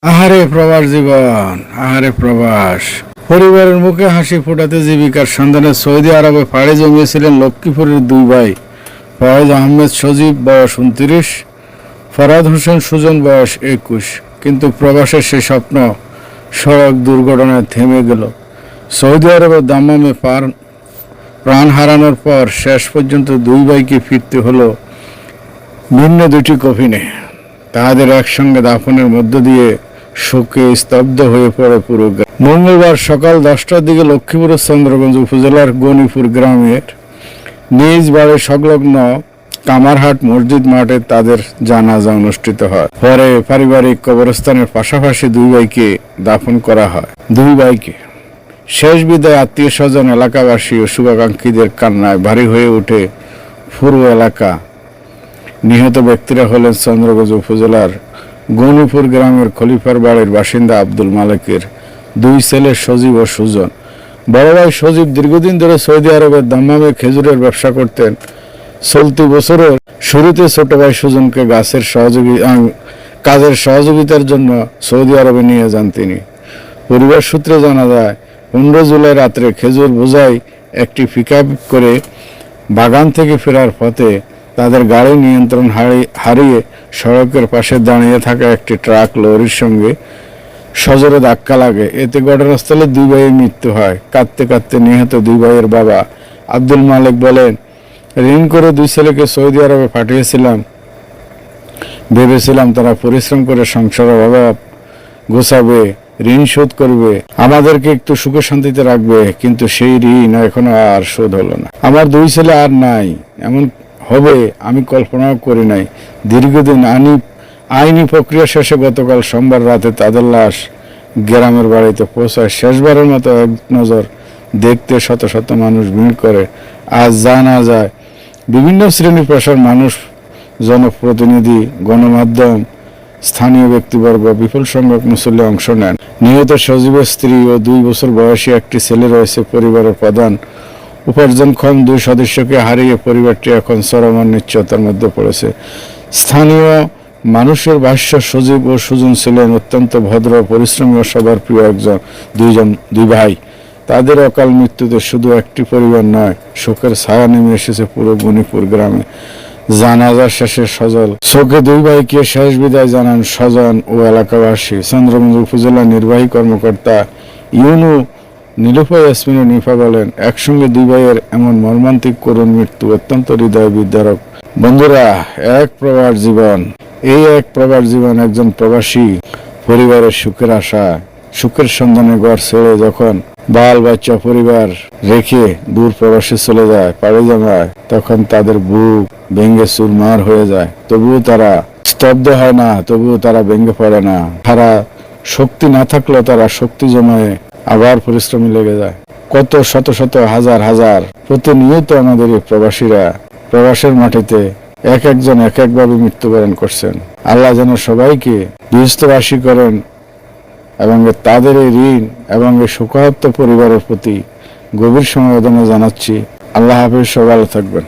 আহারে প্রবাস জীবন, আহারে প্রবাস। পরিবারের মুখে হাসি ফোটাতে জীবিকার সন্ধানে সৌদি আরবে পাড়ি জমিয়েছিলেন লক্ষ্মীপুরের দুই ভাই ফয়েজ আহমেদ সজীব বয়স 29, ফরহাদ হোসেন সুজন বয়স 21। কিন্তু প্রবাসের সে স্বপ্ন সড়ক দুর্ঘটনায় থেমে গেল। সৌদি আরবের দাম্মামে প্রাণ হারানোর পর শেষ পর্যন্ত দুই ভাইকে ফিরতে হলো ভিন্ন দুটি কফিনে। তাদের একসঙ্গে দাফনের মধ্য দিয়ে শোকে স্তব্ধ হয়ে পড়ে পুরো গ্রাম। মঙ্গলবার সকাল 10টার দিকে লক্ষ্মীপুরের চন্দ্রগঞ্জ উপজেলার গণিপুর গ্রামের নিজ বাড়ি সংলগ্ন কামারহাট মসজিদ মাঠে তাদের জানাজা অনুষ্ঠিত হয়। পরে পারিবারিক কবরস্থানের পাশাপাশি দুই ভাইকে দাফন করা হয়। দুই ভাইকে শেষ বিদায় আত্মীয় স্বজন, এলাকাবাসী ও শুভাকাঙ্ক্ষীদের কান্নায় ভারী হয়ে ওঠে পুরো এলাকা। নিহত ব্যক্তিরা হলেন চন্দ্রগঞ্জ উপজেলার গণিপুর গ্রামের খলিফার বাড়ির বাসিন্দা আব্দুল মালেকের দুই ছেলে সজীব ও সুজন। বড় ভাই সজীব দীর্ঘদিন ধরে সৌদি আরবের দাম্মামে খেজুরের ব্যবসা করতেন। চলতি বছরের শুরুতে ছোট ভাই সুজনকে কাজের সহযোগিতার জন্য সৌদি আরবে নিয়ে যান তিনি। পরিবার সূত্রে জানা যায়, 15 জুলাই রাত্রে খেজুর বোঝাই একটি পিকআপ করে বাগান থেকে ফেরার পথে তাদের গাড়ি নিয়ন্ত্রণ হারিয়ে সড়কের পাশে দাঁড়িয়ে থাকা একটি ট্রাক লরির সঙ্গে সজোরে ধাক্কা লাগে। এতে ঘটনাস্থলে দুই ভাইয়ের মৃত্যু হয়। কাঁদতে কাঁদতে নিহত দুই ভাইয়ের বাবা আব্দুল মালেক বলেন, ঋণ করে দুই ছেলেকে সৌদি আরবে পাঠিয়েছিলাম। ভেবেছিলাম তারা পরিশ্রম করে সংসারের অভাব গোছাবে, ঋণ শোধ করবে, আমাদেরকে একটু সুখে শান্তিতে রাখবে। কিন্তু সেই ঋণ এখনো আর শোধ হলো না। আমার দুই ছেলে আর নাই, এমন হবে আমি কল্পনাও করি নাই। দীর্ঘদিন আইনি প্রক্রিয়া শেষে গতকাল সোমবার রাতে তাদের লাশ গ্রামের বাড়িতে পৌঁছায়। শেষবারের মতো এক নজর দেখতে শত শত মানুষ ভিড় করে। আজ জানা যায় বিভিন্ন শ্রেণী পেশার মানুষ, জনপ্রতিনিধি, গণমাধ্যম, স্থানীয় ব্যক্তিবর্গ, বিপুল সংখ্যক মুসল্লি অংশ নেন। নিহত সজীবের স্ত্রী ও 2 বছর বয়সী একটি ছেলে রয়েছে। পরিবারের প্রধান উপার্জনক্ষম 2 সদস্যকে হারিয়ে পরিবারটি এখন চরম অনিশ্চয়তার মধ্যে পড়েছে। স্থানীয় মানুষের ভাষ্য, সজীব ও সুজন ছিলেন অত্যন্ত ভদ্র, পরিশ্রমী ও সবার প্রিয় দুই ভাই। তাদের অকাল মৃত্যুতে শুধু একটি পরিবার নয়, শোকের ছায়া নেমে এসেছে পুরো গণিপুর গ্রামে। জানাজা শেষে সজল চোখে দুই ভাইকে শেষ বিদায় জানান স্বজন ও এলাকাবাসী। চন্দ্রগঞ্জ উপজেলা নির্বাহী কর্মকর্তা ইউনু নীলুফা ইয়াসমিন নিফা বলেন, একসঙ্গে দুই ভাইয়ের এমন মর্মান্তিক করুণ মৃত্যু অত্যন্ত হৃদয় বিদারক। বন্ধুরা, এক প্রবাস জীবন, এই এক প্রবাস জীবন। একজন প্রবাসী পরিবারের সুখের আশা, সুখের সন্ধানে ঘর ছেড়ে যখন বাল বাচ্চা পরিবার রেখে দূর প্রবাসে চলে যায়, পাড়ি জমায়, তখন তাদের বুক ভেঙে চুরমার হয়ে যায়। তবুও তারা স্তব্ধ হয় না, তবুও তারা ভেঙে পড়ে না। তারা শক্তি না থাকলেও তারা শক্তি জমায়ে আবার পরিশ্রমী লেগে যায়। কত শত শত হাজার হাজার প্রতিনিয়ত আমাদের এই প্রবাসীরা প্রবাসের মাটিতে একজন এক একভাবে মৃত্যুবরণ করছেন। আল্লাহ যেন সবাইকে বিহস্তবাসী করেন এবং তাদের এই ঋণ এবং এই শোকাহত পরিবারের প্রতি গভীর সমবেদনা জানাচ্ছি। আল্লাহ হাফেজ, সবাই ভালো থাকবেন।